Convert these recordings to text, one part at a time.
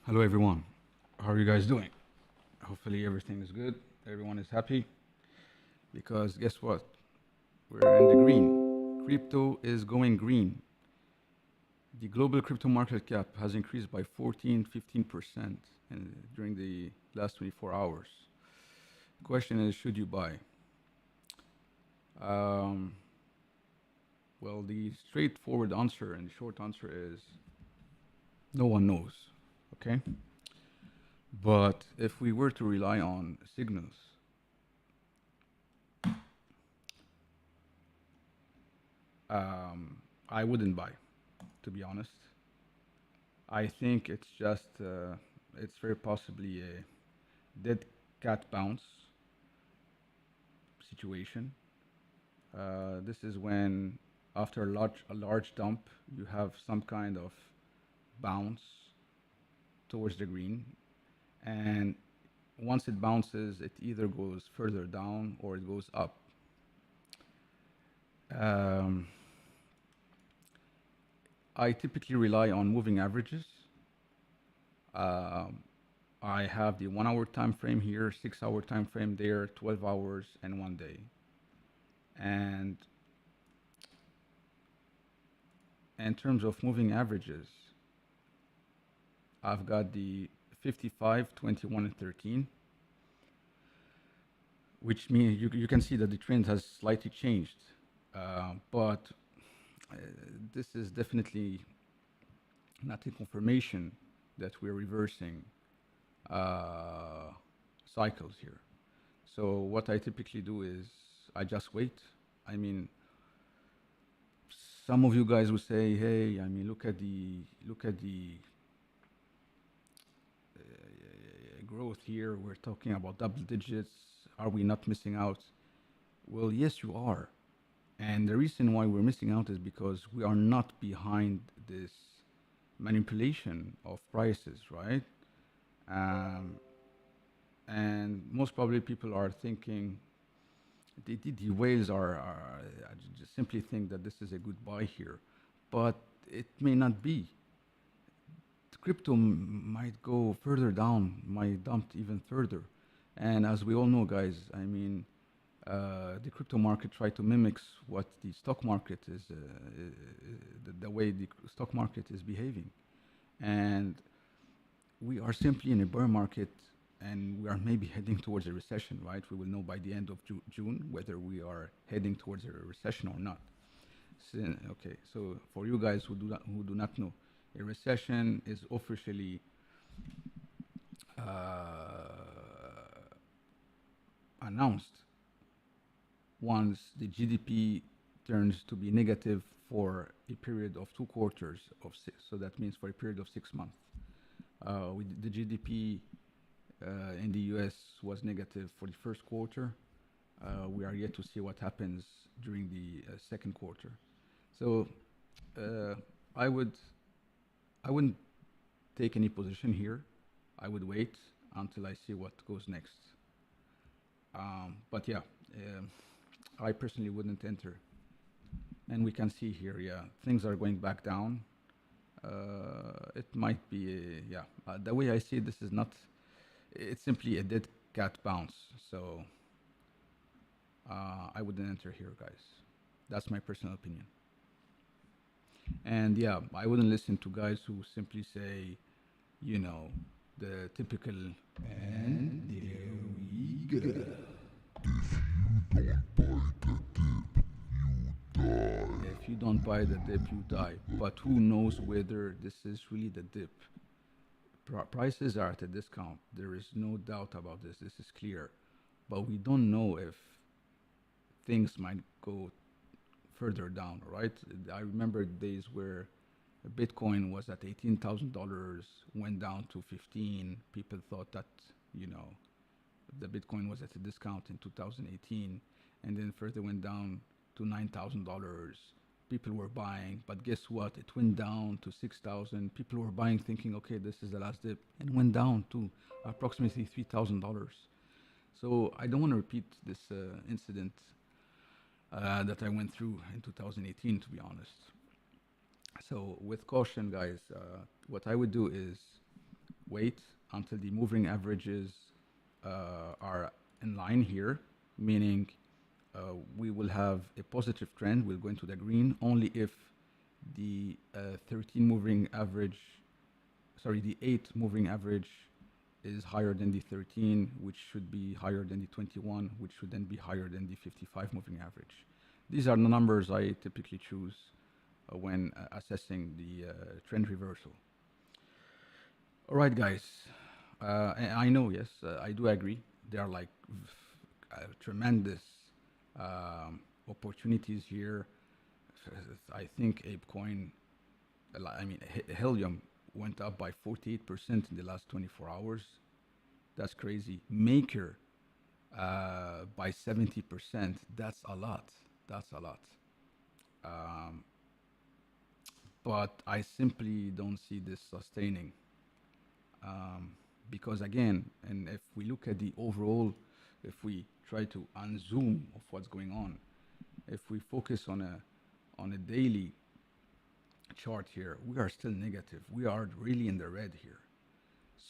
Hello, everyone. How are you guys doing? Hopefully, everything is good. Everyone is happy because guess what? We're in the green. Crypto is going green. The global crypto market cap has increased by 14, 15% during the last 24 hours. The question is, should you buy? Um, well, the straightforward answer and the short answer is no one knows. Okay? But if we were to rely on signals, I wouldn't buy, to be honest. I think it's very possibly a dead cat bounce situation. This is when, after a large dump, you have some kind of bounce towards the green, and once it bounces, it either goes further down or it goes up. Um, I typically rely on moving averages. Um, I have the 1 hour time frame here, 6 hour time frame there, 12 hours, and 1 day. And in terms of moving averages, I've got the 55, 21, and 13, which means you can see that the trend has slightly changed. But this is definitely not a confirmation that we're reversing uh, cycles here. So what I typically do is I just wait. I mean, some of you guys will say, "Hey, I mean, look at the growth here. We're talking about double digits. Are we not missing out?" Well, yes, you are. And the reason why we're missing out is because we are not behind this manipulation of prices, right? Um, and most probably people are thinking the whales are I just simply think that this is a good buy here, but it may not be. Crypto might go further down, might dump even further. And as we all know, guys, I mean, the crypto market try to mimics what the stock market is, the way the stock market is behaving. And we are simply in a bear market and we are maybe heading towards a recession, right? We will know by the end of June whether we are heading towards a recession or not. So, okay, so for you guys who do not know, a recession is officially announced once the GDP turns to be negative for a period of 2 quarters of six. So that means for a period of 6 months. The GDP in the US was negative for the first quarter. We are yet to see what happens during the second quarter. So uh, I would I wouldn't take any position here. I would wait until I see what goes next. But yeah, I personally wouldn't enter. And we can see here, yeah, things are going back down. It might be, yeah. The way I see it, this is not. It's simply a dead cat bounce. So I wouldn't enter here, guys. That's my personal opinion. And yeah, I wouldn't listen to guys who simply say, you know, the typical. And there we go. If you don't buy the dip, you die. But who knows whether this is really the dip? Prices are at a discount. There is no doubt about this. This is clear. But we don't know if things might go further down, right? I remember days where Bitcoin was at $18,000, went down to 15. People thought that, you know, the Bitcoin was at a discount in 2018, and then further went down to $9,000. People were buying, but guess what? It went down to 6,000. People were buying, thinking, okay, this is the last dip, and went down to approximately $3,000. So I don't want to repeat this incident that I went through in 2018, to be honest. So with caution, guys, what I would do is wait until the moving averages are in line here, meaning we will have a positive trend. We'll go into the green only if the 13 moving average, sorry, the 8 moving average is higher than the 13, which should be higher than the 21, which should then be higher than the 55 moving average. These are the numbers I typically choose when assessing the trend reversal. All right, guys. And I know, yes, I do agree. There are like tremendous opportunities here. I think ApeCoin, I mean, Helium went up by 48% in the last 24 hours. That's crazy. Maker by 70%. That's a lot. That's a lot. Um, but I simply don't see this sustaining. Because again, and if we look at the overall, if we try to unzoom of what's going on, if we focus on a daily chart here, we are still negative. We are really in the red here.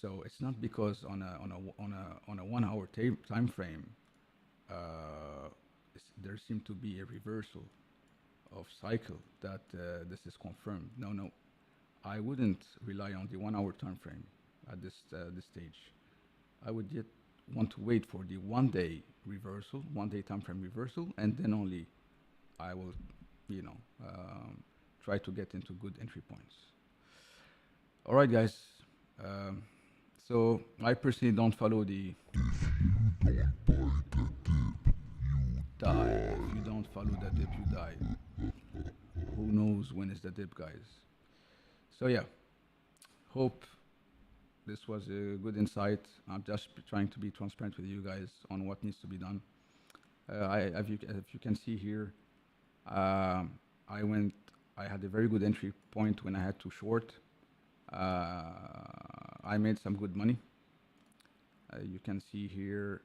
So it's not because on a 1 hour time frame there seemed to be a reversal of cycle that this is confirmed. No, no, I wouldn't rely on the 1 hour time frame at this stage. I would yet want to wait for the 1 day reversal, 1 day time frame reversal, and then only I will, you know, try to get into good entry points. All right, guys. Um, so I personally don't follow the die. If you don't follow the dip, you die. Who knows when is the dip, guys? So yeah, hope this was a good insight. I'm just trying to be transparent with you guys on what needs to be done. If you can see here, um, I went. I had a very good entry point when I had to short. I made some good money. You can see here,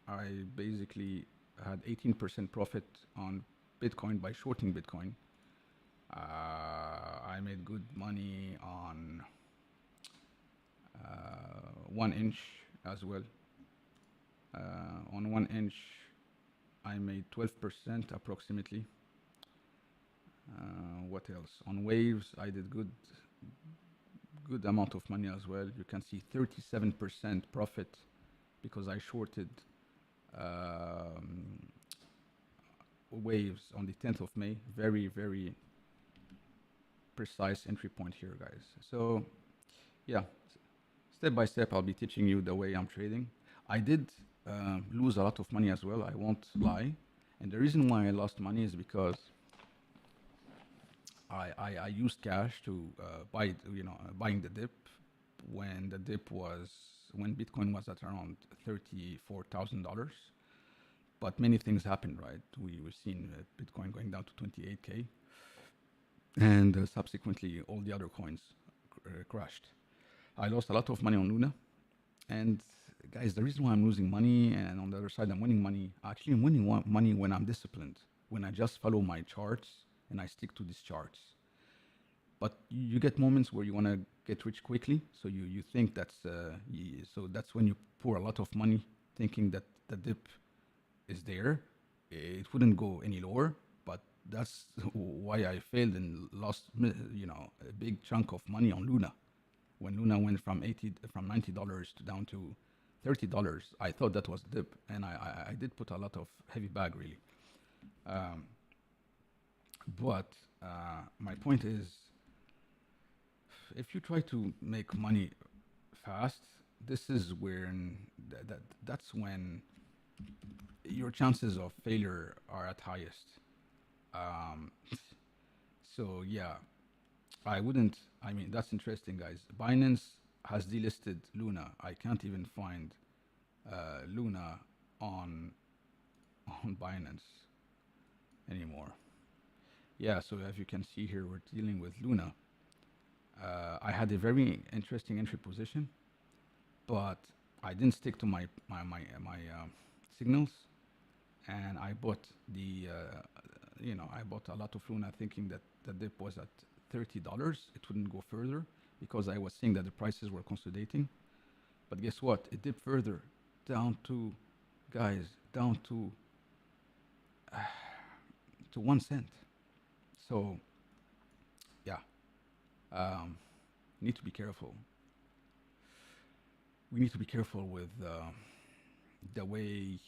I basically had 18% profit on Bitcoin by shorting Bitcoin. I made good money on 1 inch as well. On 1 inch, I made 12% approximately. What else? On waves, I did good amount of money as well. You can see 37% profit because I shorted um, waves on the 10th of May. Very, very precise entry point here, guys. So yeah, step by step, I'll be teaching you the way I'm trading. I did lose a lot of money as well. I won't lie. And the reason why I lost money is because I used cash to buy, buying the dip when when Bitcoin was at around $34,000. But many things happened, right? We've seen Bitcoin going down to 28K, and subsequently all the other coins crashed. I lost a lot of money on Luna, and guys, the reason why I'm losing money and on the other side I'm winning money, actually I'm winning money when I'm disciplined, when I just follow my charts and I stick to these charts. But you get moments where you want to get rich quickly, so you think so that's when you pour a lot of money thinking that the dip is there. It wouldn't go any lower, but that's why I failed and lost a big chunk of money on Luna. When Luna went from $90 to down to $30, I thought that was the dip, and I did put a lot of heavy bag really. Um, but my point is, if you try to make money fast, this is where that's when your chances of failure are at highest. Um, so yeah, I wouldn't. I mean, that's interesting, guys. Binance has delisted Luna. I can't even find Luna on Binance anymore. Yeah, so as you can see here, we're dealing with Luna. I had a very interesting entry position, but I didn't stick to my signals, and I bought I bought a lot of Luna thinking that the dip was at $30. It wouldn't go further, because I was seeing that the prices were consolidating. But guess what? It dipped further down to, guys, down to 1 cent. So yeah, um, need to be careful. We need to be careful with the way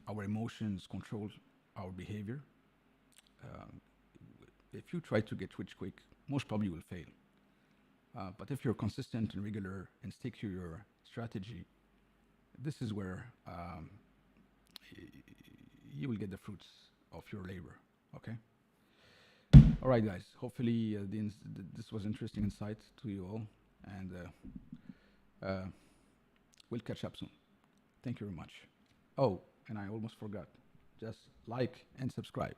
our emotions control our behavior. Um, if you try to get rich quick, most probably you will fail. But if you're consistent and regular and stick to your strategy, this is where you will get the fruits of your labor. Okay. All right, guys. Hopefully, this was interesting insight to you all, and we'll catch up soon. Thank you very much. Oh, and I almost forgot. Just like and subscribe.